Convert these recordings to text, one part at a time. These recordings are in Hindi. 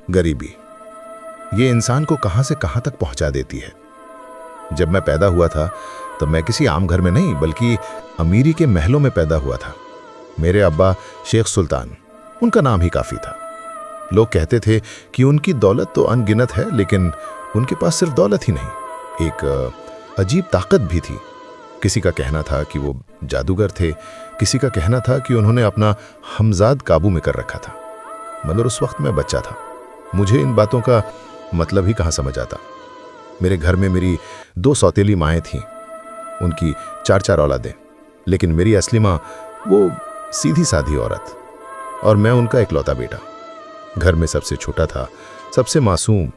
गरीबी ये इंसान को कहां से कहां तक पहुंचा देती है। जब मैं पैदा हुआ था तो मैं किसी आम घर में नहीं बल्कि अमीरी के महलों में पैदा हुआ था। मेरे अब्बा शेख सुल्तान, उनका नाम ही काफ़ी था। लोग कहते थे कि उनकी दौलत तो अनगिनत है, लेकिन उनके पास सिर्फ दौलत ही नहीं, एक अजीब ताकत भी थी। किसी का कहना था कि वो जादूगर थे, किसी का कहना था कि उन्होंने अपना हमजाद काबू में कर रखा था। मगर उस वक्त मैं बच्चा था, मुझे इन बातों का मतलब ही कहाँ समझ आता। मेरे घर में मेरी 2 सौतेली माएँ थीं, उनकी 4 औलादें, लेकिन मेरी असली माँ वो सीधी साधी औरत, और मैं उनका इकलौता बेटा। घर में सबसे छोटा था, सबसे मासूम।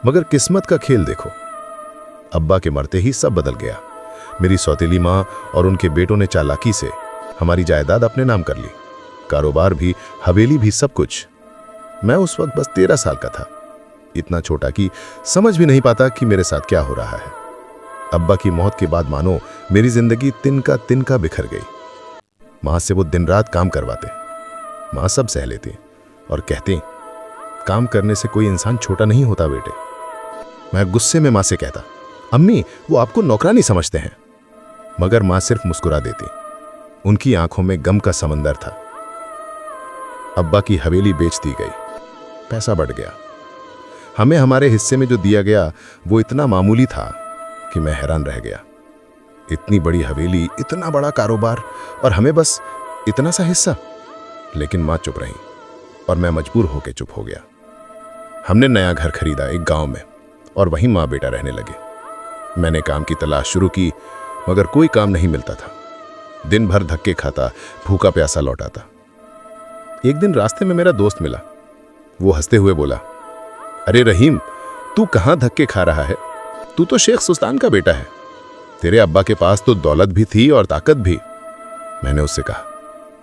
मगर किस्मत का खेल देखो, अब्बा के मरते ही सब बदल गया। मेरी सौतेली माँ और उनके बेटों ने चालाकी से हमारी जायदाद अपने नाम कर ली, कारोबार भी, हवेली भी, सब कुछ। मैं उस वक्त बस 13 साल का था, इतना छोटा कि समझ भी नहीं पाता कि मेरे साथ क्या हो रहा है। अब्बा की मौत के बाद मानो मेरी जिंदगी तिनका बिखर गई। माँ से वो दिन रात काम करवाते, माँ सब सह लेती और कहती, काम करने से कोई इंसान छोटा नहीं होता बेटे। मैं गुस्से में माँ से कहता, अम्मी वो आपको नौकरानी समझते हैं। मगर माँ सिर्फ मुस्कुरा देती, उनकी आंखों में गम का समंदर था। अब्बा की हवेली बेच दी गई, पैसा बढ़ गया। हमें हमारे हिस्से में जो दिया गया वो इतना मामूली था कि मैं हैरान रह गया। इतनी बड़ी हवेली, इतना बड़ा कारोबार, और हमें बस इतना सा हिस्सा। लेकिन माँ चुप रही और मैं मजबूर होकर चुप हो गया। हमने नया घर खरीदा एक गांव में, और वहीं माँ बेटा रहने लगे। मैंने काम की तलाश शुरू की, मगर कोई काम नहीं मिलता था। दिन भर धक्के खाता, भूखा प्यासा लौटाता। एक दिन रास्ते में मेरा दोस्त मिला। वो हंसते हुए बोला, अरे रहीम, तू कहाँ धक्के खा रहा है? तू तो शेख सुल्तान का बेटा है। तेरे अब्बा के पास तो दौलत भी थी और ताकत भी। मैंने उससे कहा,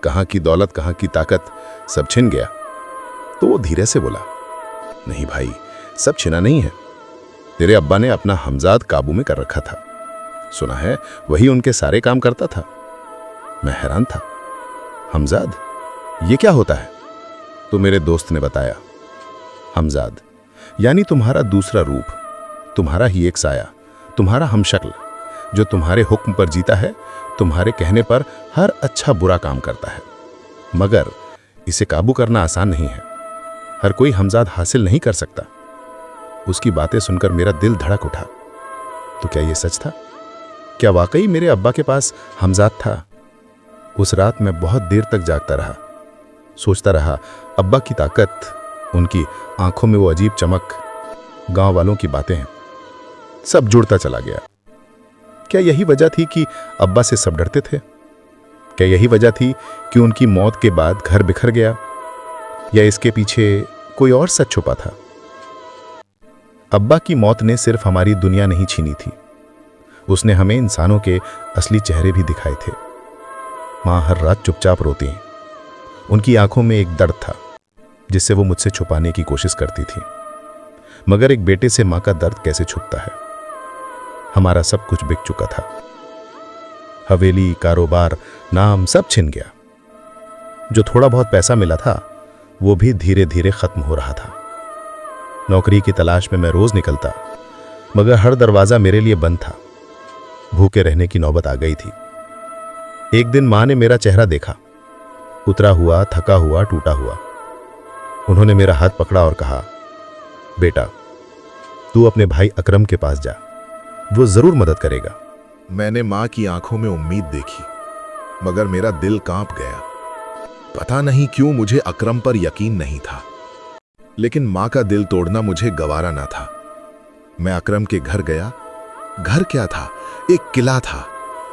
कहाँ की दौलत, कहाँ की ताकत, सब छिन गया। तो वो धीरे से बोला, नहीं भाई, सब छिना नहीं है। तेरे अब्बा ने अपना हमजाद काबू में कर रखा था। सुना है वही उनके सारे काम करता था। मैं हैरान था, हमजाद, ये क्या होता है? तो मेरे दोस्त ने बताया, हमजाद यानी तुम्हारा दूसरा रूप, तुम्हारा ही एक साया, तुम्हारा हमशक्ल, जो तुम्हारे हुक्म पर जीता है, तुम्हारे कहने पर हर अच्छा बुरा काम करता है। मगर इसे काबू करना आसान नहीं है, हर कोई हमजाद हासिल नहीं कर सकता। उसकी बातें सुनकर मेरा दिल धड़क उठा। तो क्या ये सच था? क्या वाकई मेरे अब्बा के पास हमजाद था? उस रात मैं बहुत देर तक जागता रहा, सोचता रहा। अब्बा की ताकत, उनकी आंखों में वो अजीब चमक, गांव वालों की बातें हैं, सब जुड़ता चला गया। क्या यही वजह थी कि अब्बा से सब डरते थे? क्या यही वजह थी कि उनकी मौत के बाद घर बिखर गया? या इसके पीछे कोई और सच छुपा था? अब्बा की मौत ने सिर्फ हमारी दुनिया नहीं छीनी थी, उसने हमें इंसानों के असली चेहरे भी दिखाए थे। माँ हर रात चुपचाप रोती, उनकी आंखों में एक दर्द था जिससे वो मुझसे छुपाने की कोशिश करती थी। मगर एक बेटे से माँ का दर्द कैसे छुपता है? हमारा सब कुछ बिक चुका था, हवेली, कारोबार, नाम, सब छिन गया। जो थोड़ा बहुत पैसा मिला था वो भी धीरे धीरे खत्म हो रहा था। नौकरी की तलाश में मैं रोज निकलता, मगर हर दरवाजा मेरे लिए बंद था। भूखे रहने की नौबत आ गई थी। एक दिन माँ ने मेरा चेहरा देखा, उतरा हुआ, थका हुआ, टूटा हुआ। उन्होंने मेरा हाथ पकड़ा और कहा, बेटा, तू अपने भाई अकरम के पास जा, वो जरूर मदद करेगा। मैंने माँ की आंखों में उम्मीद देखी, मगर मेरा दिल कांप गया। पता नहीं क्यों मुझे अकरम पर यकीन नहीं था, लेकिन माँ का दिल तोड़ना मुझे गवारा ना था। मैं अकरम के घर गया। घर क्या था? एक किला था।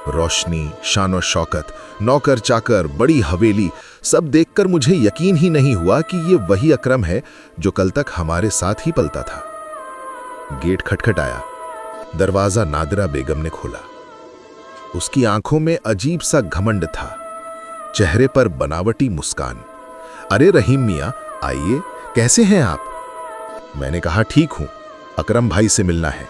रोशनी, शान शौकत, नौकर चाकर, बड़ी हवेली, सब देखकर मुझे यकीन ही नहीं हुआ कि ये वही अकरम है जो कल तक हमारे साथ ही पलता था। गेट खटखटाया। दरवाजा नादिरा बेगम ने खोला। उसकी आंखों में अजीब सा घमंड था, चेहरे पर बनावटी मुस्कान। अरे रहीम मियाँ, आइए, कैसे हैं आप? मैंने कहा, ठीक हूं, अकरम भाई से मिलना है।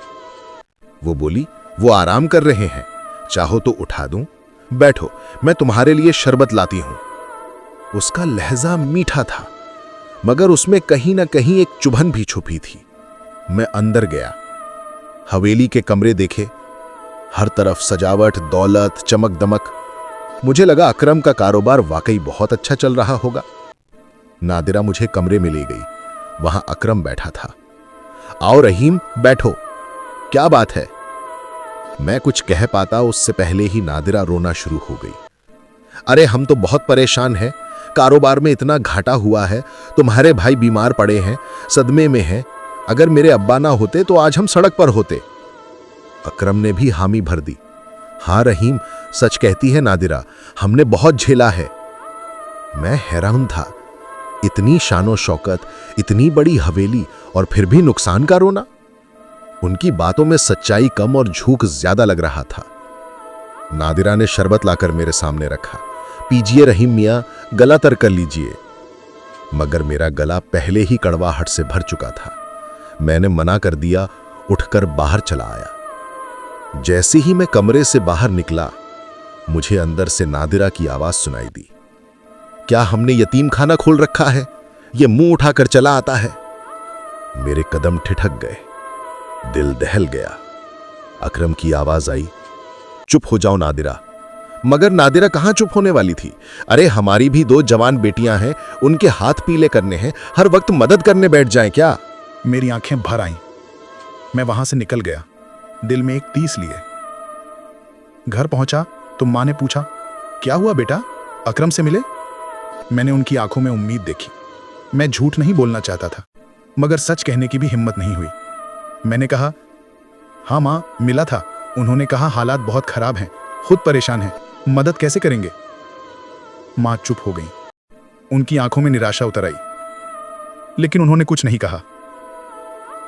वो बोली, वो आराम कर रहे हैं, चाहो तो उठा दूं? बैठो, मैं तुम्हारे लिए शरबत लाती हूं। उसका लहजा मीठा था, मगर उसमें कहीं ना कहीं एक चुभन भी छुपी थी। मैं अंदर गया, हवेली के कमरे देखे, हर तरफ सजावट, दौलत, चमक दमक। मुझे लगा अकरम का कारोबार वाकई बहुत अच्छा चल रहा होगा। नादिरा मुझे कमरे में ले गई। वहां अकरम बैठा था। आओ रहीम, बैठो, क्या बात है? मैं कुछ कह पाता उससे पहले ही नादिरा रोना शुरू हो गई। अरे हम तो बहुत परेशान हैं, कारोबार में इतना घाटा हुआ है, तुम्हारे भाई बीमार पड़े हैं, सदमे में हैं। अगर मेरे अब्बा ना होते तो आज हम सड़क पर होते। अकरम ने भी हामी भर दी। हाँ रहीम, सच कहती है नादिरा, हमने बहुत झेला है। मैं हैरान था, इतनी शानो शौकत, इतनी बड़ी हवेली और फिर भी नुकसान का रोना। उनकी बातों में सच्चाई कम और झूठ ज्यादा लग रहा था। नादिरा ने शरबत लाकर मेरे सामने रखा। पीजिए रहीम मियां, गला तर कर लीजिए। मगर मेरा गला पहले ही कड़वाहट से भर चुका था। मैंने मना कर दिया, उठकर बाहर चला आया। जैसे ही मैं कमरे से बाहर निकला, मुझे अंदर से नादिरा की आवाज सुनाई दी। क्या हमने यतीम खाना खोल रखा है? ये मुंह उठाकर चला आता है। मेरे कदम ठिठक गए, दिल दहल गया। अकरम की आवाज आई, चुप हो जाओ नादिरा। मगर नादिरा कहां चुप होने वाली थी? अरे हमारी भी 2 जवान बेटियां हैं, उनके हाथ पीले करने हैं, हर वक्त मदद करने बैठ जाएं क्या? मेरी आंखें भर आईं। मैं वहां से निकल गया, दिल में एक तीस लिए। घर पहुंचा तो मां ने पूछा, क्या हुआ बेटा, अकरम से मिले? मैंने उनकी आंखों में उम्मीद देखी। मैं झूठ नहीं बोलना चाहता था, मगर सच कहने की भी हिम्मत नहीं हुई। मैंने कहा, हाँ मां, मिला था। उन्होंने कहा हालात बहुत खराब हैं, खुद परेशान हैं, मदद कैसे करेंगे? मां चुप हो गई। उनकी आंखों में निराशा उतर आई, लेकिन उन्होंने कुछ नहीं कहा।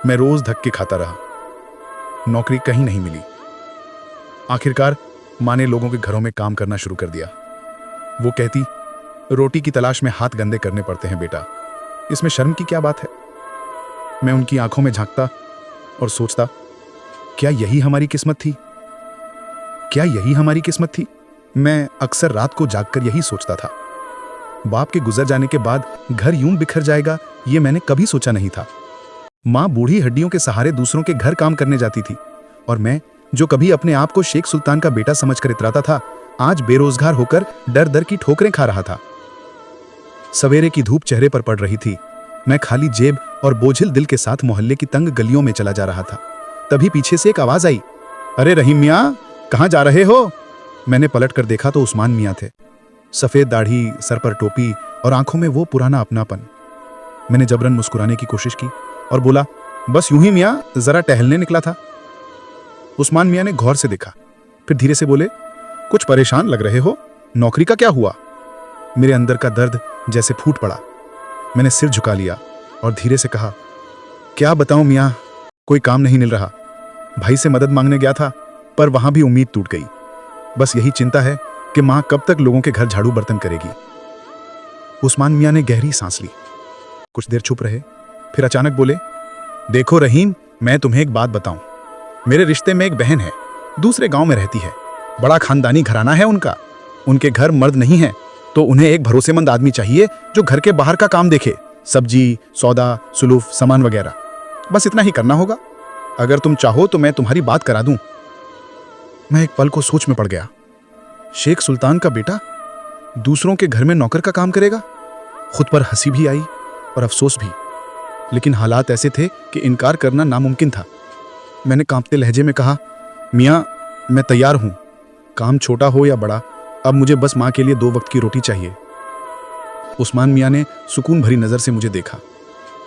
मैं रोज धक्के खाता रहा, नौकरी कहीं नहीं मिली। आखिरकार मां ने लोगों के घरों में काम करना शुरू कर दिया। वो कहती, रोटी की तलाश में हाथ गंदे करने पड़ते हैं बेटा, इसमें शर्म की क्या बात है? मैं उनकी आंखों में झांकता और सोचता, क्या यही हमारी किस्मत थी? क्या यही हमारी किस्मत थी? मैं अक्सर रात को जागकर यही सोचता था। बाप के गुजर जाने के बाद घर यूं बिखर जाएगा, ये मैंने कभी सोचा नहीं था। मां बूढ़ी हड्डियों के सहारे दूसरों के घर काम करने जाती थी, और मैं जो कभी अपने आप को शेख सुल्तान का बेटा समझकर इतराता था, आज बेरोजगार होकर दर दर की ठोकरें खा रहा था। सवेरे की धूप चेहरे पर पड़ रही थी। मैं खाली जेब और बोझिल दिल के साथ मोहल्ले की तंग गलियों में चला जा रहा था। तभी पीछे से एक आवाज आई, अरे रहीम मियां, कहां जा रहे हो? मैंने पलट कर देखा तो उस्मान मियां थे। सफेद दाढ़ी, सर पर टोपी और आंखों में वो पुराना अपनापन। मैंने जबरन मुस्कुराने की कोशिश की और बोला, बस यूं ही मियां, जरा टहलने निकला था। उस्मान मियां ने गौर से देखा, फिर धीरे से बोले, कुछ परेशान लग रहे हो, नौकरी का क्या हुआ? मेरे अंदर का दर्द जैसे फूट पड़ा। मैंने सिर झुका लिया और धीरे से कहा, क्या बताऊं मियां, कोई काम नहीं मिल रहा। भाई से मदद मांगने गया था, पर वहां भी उम्मीद टूट गई। बस यही चिंता है कि मां कब तक लोगों के घर झाड़ू बर्तन करेगी। उस्मान मियां ने गहरी सांस ली, कुछ देर चुप रहे, फिर अचानक बोले, देखो रहीम, मैं तुम्हें एक बात बताऊं। मेरे रिश्ते में एक बहन है, दूसरे गांव में रहती है, बड़ा खानदानी घराना है उनका। उनके घर मर्द नहीं है, तो उन्हें एक भरोसेमंद आदमी चाहिए जो घर के बाहर का काम देखे, सब्जी, सौदा, सुलूफ, सामान वगैरह। बस इतना ही करना होगा। अगर तुम चाहो तो मैं तुम्हारी बात करा दूं। मैं एक पल को सोच में पड़ गया। शेख सुल्तान का बेटा दूसरों के घर में नौकर का काम करेगा? खुद पर हंसी भी आई और अफसोस भी, लेकिन हालात ऐसे थे कि इनकार करना नामुमकिन था। मैंने कांपते लहजे में कहा, मियां, मैं तैयार हूं, काम छोटा हो या बड़ा, अब मुझे बस मां के लिए 2 वक्त की रोटी चाहिए। उस्मान मियां ने सुकून भरी नजर से मुझे देखा।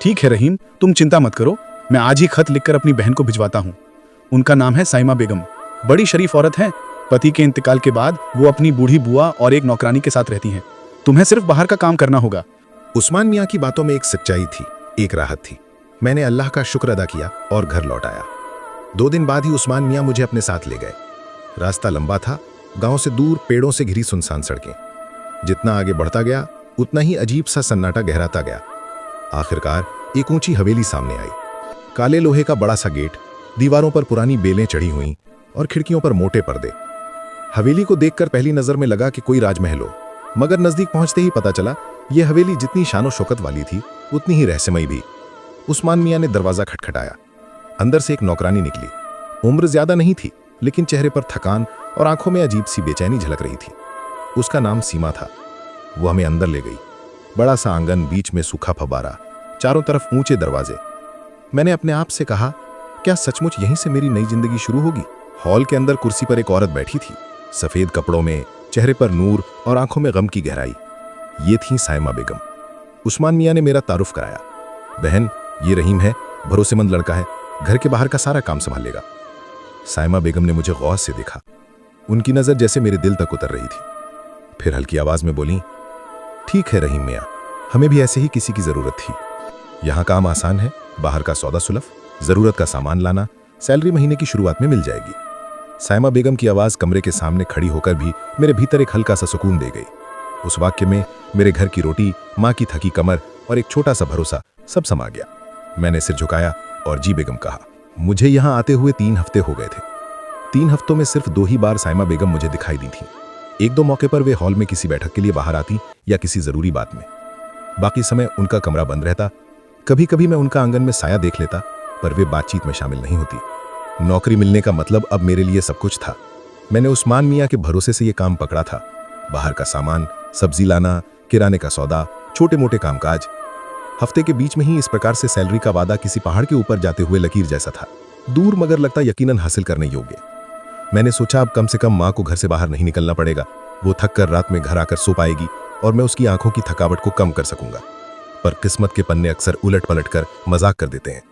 ठीक है रहीम, तुम चिंता मत करो, मैं आज ही खत लिखकर अपनी बहन को भिजवाता हूं। उनका नाम है साइमा बेगम, बड़ी शरीफ औरत है। पति के इंतकाल के बाद वो अपनी बूढ़ी बुआ और एक नौकरानी के साथ रहती हैं। तुम्हें सिर्फ बाहर का काम करना होगा। उस्मान मियां की बातों में एक सच्चाई थी, एक राहत थी। मैंने अल्लाह का शुक्र अदा किया और घर लौट आया। 2 दिन बाद ही उस्मान मियां मुझे अपने साथ ले गए। रास्ता लंबा था, गांव से दूर पेड़ों से घिरी सुनसान सड़कें। जितना आगे बढ़ता गया उतना ही अजीब सा सन्नाटा गहराता गया। आखिरकार एक ऊंची हवेली सामने आई। काले लोहे का बड़ा सा गेट, दीवारों पर पुरानी बेलें चढ़ी हुई और खिड़कियों पर मोटे पर्दे। हवेली को देखकर पहली नजर में लगा कि कोई राजमहल हो, मगर नजदीक पहुंचते ही पता चला ये हवेली जितनी शानो शौकत वाली थी उतनी ही रहस्यमयी भी। उस्मान मियाँ ने दरवाज़ा खटखटाया। अंदर से एक नौकरानी निकली। उम्र ज्यादा नहीं थी, लेकिन चेहरे पर थकान और आंखों में अजीब सी बेचैनी झलक रही थी। उसका नाम सीमा था। वो हमें अंदर ले गई। बड़ा सा आंगन, बीच में सूखा फव्वारा, चारों तरफ ऊंचे दरवाजे। मैंने अपने आप से कहा, क्या सचमुच यहीं से मेरी नई जिंदगी शुरू होगी? हॉल के अंदर कुर्सी पर एक औरत बैठी थी, सफेद कपड़ों में, चेहरे पर नूर और आंखों में गम की गहराई। ये थी साइमा बेगम। उस्मान मियाँ ने मेरा तारुफ कराया। बहन, ये रहीम है, भरोसेमंद लड़का है, घर के बाहर का सारा काम संभाल लेगा। साइमा बेगम ने मुझे गौर से देखा। उनकी नजर जैसे मेरे दिल तक उतर रही थी। फिर हल्की आवाज में बोली, ठीक है रहीम मियाँ, हमें भी ऐसे ही किसी की जरूरत थी। यहाँ काम आसान है, बाहर का सौदा सुलभ, जरूरत का सामान लाना, सैलरी महीने की शुरुआत में मिल जाएगी। साइमा बेगम की आवाज कमरे के सामने खड़ी होकर भी मेरे भीतर एक हल्का सा सुकून दे गई। उस वाक्य में मेरे घर की रोटी, माँ की थकी कमर और एक छोटा सा भरोसा सब समा गया। मैंने सिर झुकाया और जी बेगम कहा। मुझे यहाँ आते हुए 3 हफ्ते हो गए थे। 3 हफ्तों में सिर्फ 2 ही बार साइमा बेगम मुझे दिखाई दी थी। 1-2 मौके पर वे हॉल में किसी बैठक के लिए बाहर आती या किसी जरूरी बात में। बाकी समय उनका कमरा बंद रहता। कभी कभी मैं उनका आंगन में साया देख लेता, पर वे बातचीत में शामिल नहीं होती। नौकरी मिलने का मतलब अब मेरे लिए सब कुछ था। मैंने उस्मान मियाँ के भरोसे से ये काम पकड़ा था। बाहर का सामान, सब्जी लाना, किराने का सौदा, छोटे मोटे कामकाज। हफ्ते के बीच में ही इस प्रकार से सैलरी का वादा किसी पहाड़ के ऊपर जाते हुए लकीर जैसा था, दूर मगर लगता यकीनन हासिल करने योग्य। मैंने सोचा अब कम से कम माँ को घर से बाहर नहीं निकलना पड़ेगा। वो थक कर रात में घर आकर सो पाएगी और मैं उसकी आंखों की थकावट को कम कर सकूंगा। पर किस्मत के पन्ने अक्सर उलट पलट कर मजाक कर देते हैं।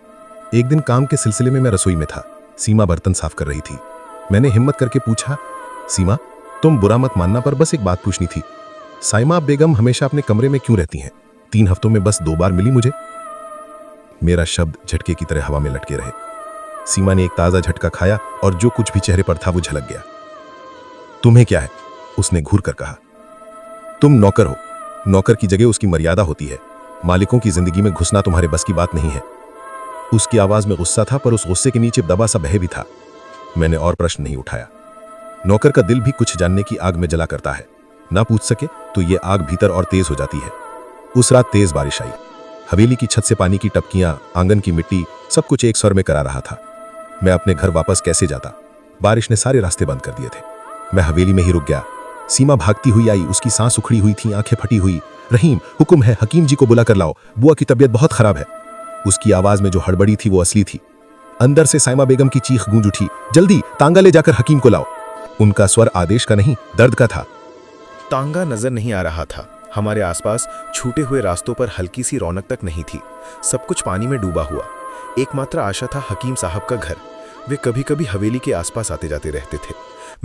एक दिन काम के सिलसिले में मैं रसोई में था। सीमा बर्तन साफ कर रही थी। मैंने हिम्मत करके पूछा, सीमा, तुम बुरा मत मानना, पर बस एक बात पूछनी थी। साइमा बेगम हमेशा अपने कमरे में क्यों रहती हैं? 3 हफ्तों में बस 2 बार मिली मुझे। मेरा शब्द झटके की तरह हवा में लटके रहे। सीमा ने एक ताजा झटका खाया और जो कुछ भी चेहरे पर था वो झलक गया। तुम्हें क्या है? उसने घूर कर कहा। तुम नौकर हो। नौकर की जगह उसकी मर्यादा होती है। मालिकों की जिंदगी में घुसना तुम्हारे बस की बात नहीं है। उसकी आवाज में गुस्सा था, पर उस गुस्से के नीचे दबा सा भय भी था। मैंने और प्रश्न नहीं उठाया। नौकर का दिल भी कुछ जानने की आग में जला करता है। ना पूछ सके तो ये आग भीतर और तेज हो जाती है। उस रात तेज बारिश आई। हवेली की छत से पानी की टपकियां, आंगन की मिट्टी, सब कुछ एक स्वर में करा रहा था। मैं अपने घर वापस कैसे जाता? बारिश ने सारे रास्ते बंद कर दिए थे। मैं हवेली में ही रुक गया। सीमा भागती हुई आई। उसकी सांस उखड़ी हुई थी, आंखें फटी हुई। रहीम, हुक्म है, हकीम जी को बुला कर लाओ, बुआ की तबीयत बहुत खराब है। उसकी आवाज में जो हड़बड़ी थी वो असली थी। अंदर से साइमा बेगम की चीख गूंज उठी, जल्दी तांगा ले जाकर हकीम को लाओ। उनका स्वर आदेश का नहीं, दर्द का था। तांगा नजर नहीं आ रहा था। हमारे आसपास छूटे हुए रास्तों पर हल्की सी रौनक तक नहीं थी। सब कुछ पानी में डूबा हुआ। एकमात्र आशा था हकीम साहब का घर। वे कभी कभी हवेली के आसपास आते जाते रहते थे।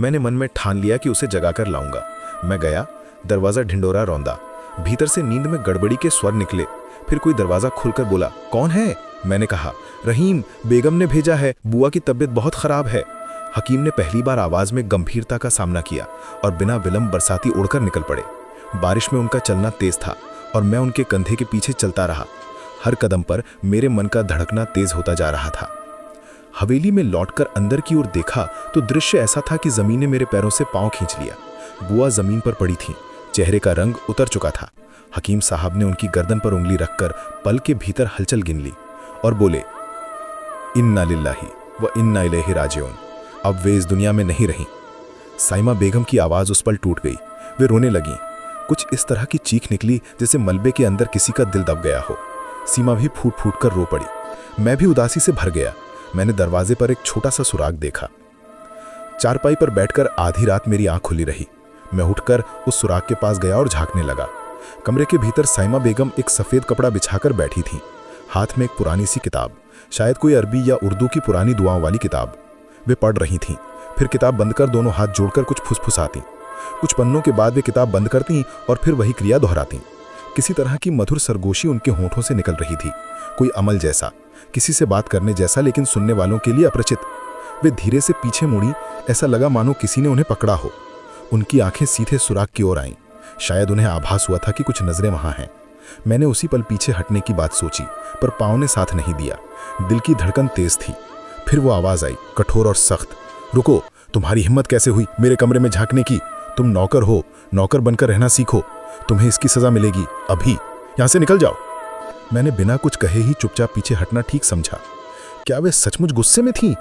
मैंने मन में ठान लिया कि उसे जगा कर लाऊंगा। मैं गया, दरवाजा ढिंडोरा रौंदा। भीतर से नींद में गड़बड़ी के स्वर निकले। फिर कोई दरवाजा खुलकर बोला, कौन है? मैंने कहा, रहीम, बेगम ने भेजा है, बुआ की तबीयत बहुत खराब है। हकीम ने पहली बार आवाज में गंभीरता का सामना किया और बिना विलंब बरसाती उड़कर निकल पड़े। बारिश में उनका चलना तेज था और मैं उनके कंधे के पीछे चलता रहा। हर कदम पर मेरे मन का धड़कना तेज होता जा रहा था। हवेली में लौटकर अंदर की ओर देखा तो दृश्य ऐसा था कि जमीन ने मेरे पैरों से पांव खींच लिया। बुआ जमीन पर पड़ी थी, चेहरे का रंग उतर चुका था। हकीम साहब ने उनकी गर्दन पर उंगली रखकर पल के भीतर हलचल गिन ली और बोले, इन्ना लिल्लाही व इन्ना इलैहि राजिऊन। अब वे इस दुनिया में नहीं रहीं। साइमा बेगम की आवाज उस पल टूट गई। वे रोने लगीं। कुछ इस तरह की चीख निकली जैसे मलबे के अंदर किसी का दिल दब गया हो। सीमा भी फूट फूट कर रो पड़ी। मैं भी उदासी से भर गया। मैंने दरवाजे पर एक छोटा सा सुराग देखा। चारपाई पर बैठकर आधी रात मेरी आंख खुली रही। मैं उठकर उस सुराग के पास गया और झांकने लगा। कमरे के भीतर साइमा बेगम एक सफेद कपड़ा बिछाकर बैठी थी, हाथ में एक पुरानी सी किताब, शायद कोई अरबी या उर्दू की पुरानी दुआओं वाली किताब। वे पढ़ रही थीं। फिर किताब बंद कर दोनों हाथ जोड़कर कुछ फुसफुसाती। कुछ पन्नों के बाद वे किताब बंद करती और फिर वही क्रिया दोहराती। किसी तरह की मधुर सरगोशी उनके होंठों से निकल रही थी, कोई अमल जैसा, किसी से बात करने जैसा, लेकिन सुनने वालों के लिए अपरिचित। वे धीरे से पीछे मुड़ी, ऐसा लगा मानो किसी ने उन्हें पकड़ा हो। उनकी आंखें सीधे सुराग की ओर आईं। शायद उन्हें आभास हुआ था कि कुछ नजरें वहां हैं। मैंने उसी पल पीछे हटने की बात सोची, पर पाँव ने साथ नहीं दिया। दिल की धड़कन तेज थी। फिर वो आवाज आई, कठोर और सख्त, रुको, तुम्हारी हिम्मत कैसे हुई मेरे कमरे में झांकने की? तुम नौकर हो, नौकर बनकर रहना सीखो। तुम्हें इसकी सजा मिलेगी अभी। यहाँ से निकल जाओ। मैंने बिना कुछ कहे ही चुपचाप पीछे हटना ठीक समझा। क्या वे सचमुच गुस्से में थीं?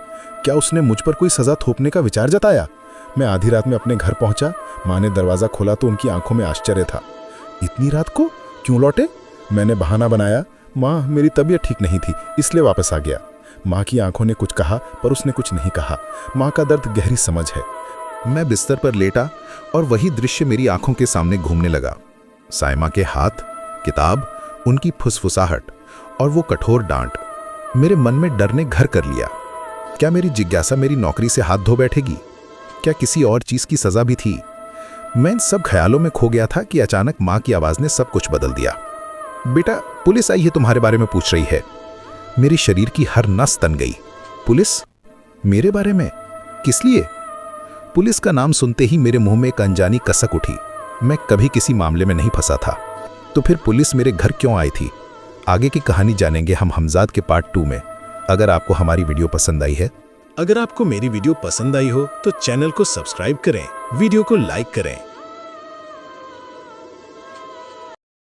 क्या उसने मुझ पर कोई सजा थोपने का विचार जताया? मैं आधी रात में अपने घर पहुंचा। माँ ने दरवाजा खोला तो उनकी आंखों में आश्चर्य था। इतनी रात को क्यों लौटे? मैंने बहाना बनाया, माँ मेरी तबीयत ठीक नहीं थी इसलिए वापस आ गया। माँ की आंखों ने कुछ कहा पर उसने कुछ नहीं कहा। माँ का दर्द गहरी समझ है। मैं बिस्तर पर लेटा और वही दृश्य मेरी आंखों के सामने घूमने लगा। साइमा के हाथ, किताब, उनकी फुसफुसाहट और वो कठोर डांट मेरे मन में डर ने घर कर लिया। क्या मेरी जिज्ञासा मेरी नौकरी से हाथ धो बैठेगी? क्या किसी और चीज की सजा भी थी? मैं इन सब ख्यालों में खो गया था कि अचानक माँ की आवाज ने सब कुछ बदल दिया। बेटा, पुलिस आई है, तुम्हारे बारे में पूछ रही है। मेरी शरीर की हर नस तन गई। पुलिस? मेरे बारे में? किस लिए? पुलिस का नाम सुनते ही मेरे मुंह में एक अनजानी कसक उठी। मैं कभी किसी मामले में नहीं फंसा था, तो फिर पुलिस मेरे घर क्यों आई थी? आगे की कहानी जानेंगे हम हमजाद के पार्ट 2 में। अगर आपको हमारी वीडियो पसंद आई है, अगर आपको मेरी वीडियो पसंद आई हो तो चैनल को सब्सक्राइब करें, वीडियो को लाइक करें